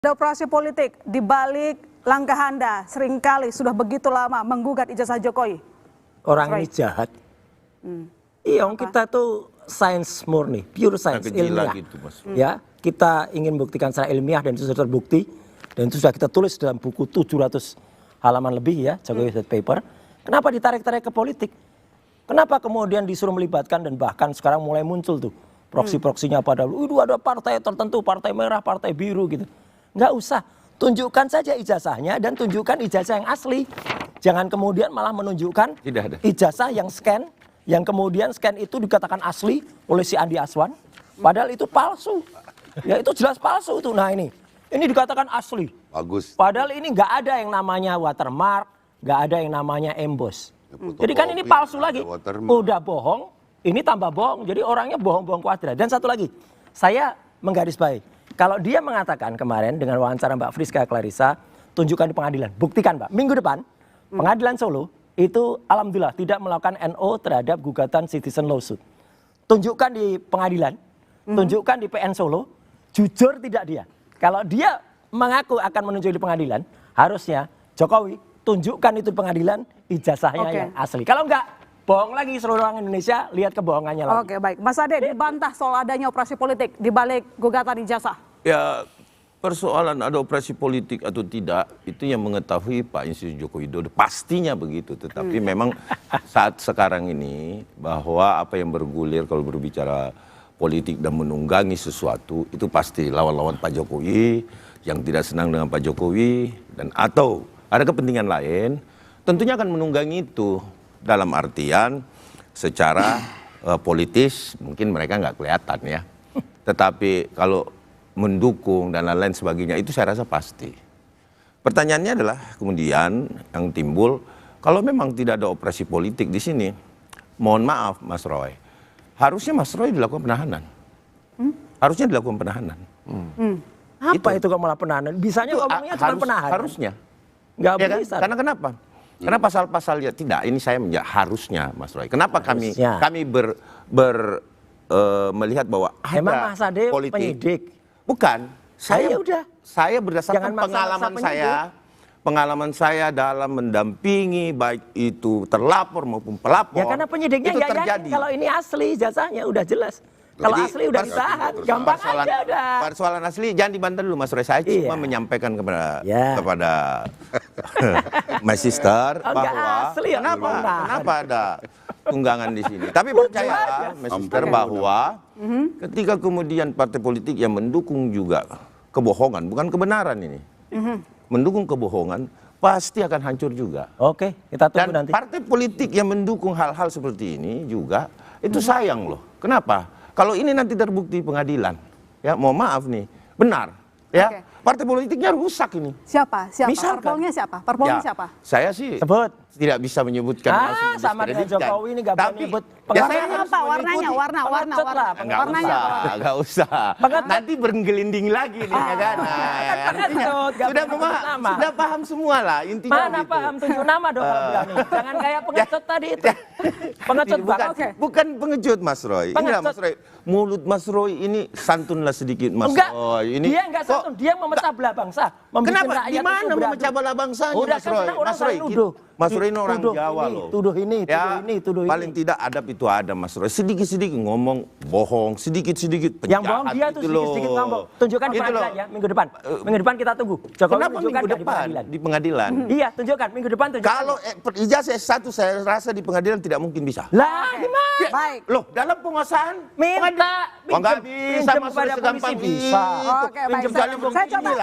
Ada operasi politik di balik langkah Anda seringkali sudah begitu lama menggugat ijazah Jokowi. Orang ini jahat. Iya, kita tuh sains murni, pure science, ilmiah. Gitu, Mas. Ya, kita ingin buktikan secara ilmiah dan itu sudah terbukti dan itu sudah kita tulis dalam buku 700 halaman lebih ya, Jokowi White Paper. Kenapa ditarik-tarik ke politik? Kenapa kemudian disuruh melibatkan dan bahkan sekarang mulai muncul tuh proksi-proksinya padahal itu ada partai tertentu, partai merah, partai biru gitu. Nggak usah, tunjukkan saja ijazahnya dan tunjukkan ijazah yang asli. Jangan kemudian malah menunjukkan ijazah yang scan, yang kemudian scan itu dikatakan asli oleh si Andi Aswan, padahal itu palsu. Ya itu jelas palsu itu. Nah ini dikatakan asli. Bagus. Padahal ini nggak ada yang namanya watermark, nggak ada yang namanya emboss. Jadi kan ini palsu lagi. Udah bohong, ini tambah bohong. Jadi orangnya bohong-bohong kuadrat. Dan satu lagi, saya menggarisbawahi. Kalau dia mengatakan kemarin dengan wawancara Mbak Friska Clarissa, tunjukkan di pengadilan. Buktikan Mbak, minggu depan pengadilan Solo itu alhamdulillah tidak melakukan NO terhadap gugatan citizen lawsuit. Tunjukkan di pengadilan, tunjukkan di PN Solo, jujur tidak dia. Kalau dia mengaku akan menunjuk di pengadilan, harusnya Jokowi tunjukkan itu di pengadilan ijazahnya yang asli. Kalau enggak, bohong lagi seluruh orang Indonesia, lihat kebohongannya lagi. Oke, baik. Mas Ade, dibantah soal adanya operasi politik di balik gugatan ijazah. Ya, persoalan ada operasi politik atau tidak, itu yang mengetahui Pak Insinyur Joko Widodo. Pastinya begitu. Tetapi memang saat sekarang ini, bahwa apa yang bergulir kalau berbicara politik dan menunggangi sesuatu, itu pasti lawan-lawan Pak Jokowi, yang tidak senang dengan Pak Jokowi, dan atau ada kepentingan lain, tentunya akan menunggangi itu. Dalam artian secara politis mungkin mereka nggak kelihatan ya. Tetapi kalau mendukung dan lain-lain sebagainya itu saya rasa pasti. Pertanyaannya adalah kemudian yang timbul, kalau memang tidak ada operasi politik di sini, mohon maaf Mas Roy, harusnya Mas Roy dilakukan penahanan. Harusnya dilakukan penahanan. Apa itu kalau malah penahanan? Bisanya ngomongnya cuma penahanan. Harusnya. Nggak Ya bisa. kan? Karena kenapa? Karena pasal-pasalnya tidak. Ini saya harusnya, Mas Roy. Kenapa kami melihat bahwa ada emang Mas Ade politik? penyidik? Bukan. Saya berdasarkan pengalaman saya dalam mendampingi baik itu terlapor maupun pelapor. Ya karena penyidiknya itu ya terjadi. Kalau ini asli ijazahnya udah jelas. Kalau asli udah ditahan, gampang aja udah. Persoalan asli jangan dibantah dulu Mas Roy. Saya cuma menyampaikan kepada my sister bahwa asli, kenapa ada tunggangan di sini. Tapi percayalah my sister bahwa ketika kemudian partai politik yang mendukung juga kebohongan, bukan kebenaran ini. Mendukung kebohongan pasti akan hancur juga. Oke, kita tunggu nanti. Dan partai politik yang mendukung hal-hal seperti ini juga itu sayang loh. Kenapa? Kalau ini nanti terbukti pengadilan, ya mohon maaf nih, benar, ya partai politiknya rusak ini. Siapa? Misalkan, parpolnya siapa? Parpolnya siapa? Saya sih sebut. Tidak bisa menyebutkan langsung. Sama dengan Jokowi ini nggak boleh nyebut. Warnanya apa? Warna. Nggak usah. Nanti bergelinding lagi nih ya kan. Sudah paham semua lah intinya. Mana gitu. Paham, tunjuk nama dong kalau berani. Jangan kayak pengecut tadi itu. Pengecut banget. Bukan pengecut Mas Roy. Inilah Mas Roy. Mulut Mas Roy ini santunlah sedikit Mas Roy. Ini dia nggak santun, dia memecah belah bangsa. Kenapa? Di mana memecah belah bangsanya Mas Roy? Mas Roy, Mas Roy ini orang Jawa loh. Tuduh ini. Paling tidak adab itu ada Mas Roy. Sedikit-sedikit ngomong bohong, sedikit-sedikit penjahat. Yang bohong dia tuh sedikit-sedikit ngomong. Tunjukkan di pengadilan ya, minggu depan. Minggu depan kita tunggu. Kenapa minggu depan di pengadilan? Iya, tunjukkan minggu depan tunjukkan. Kalau ijazah S1 saya rasa di pengadilan tidak mungkin bisa. Lah, gimana? Baik. Loh, dalam penguasaan minta nggak bisa Mas Roy segampang bisa. Oke, baik. Saya coba.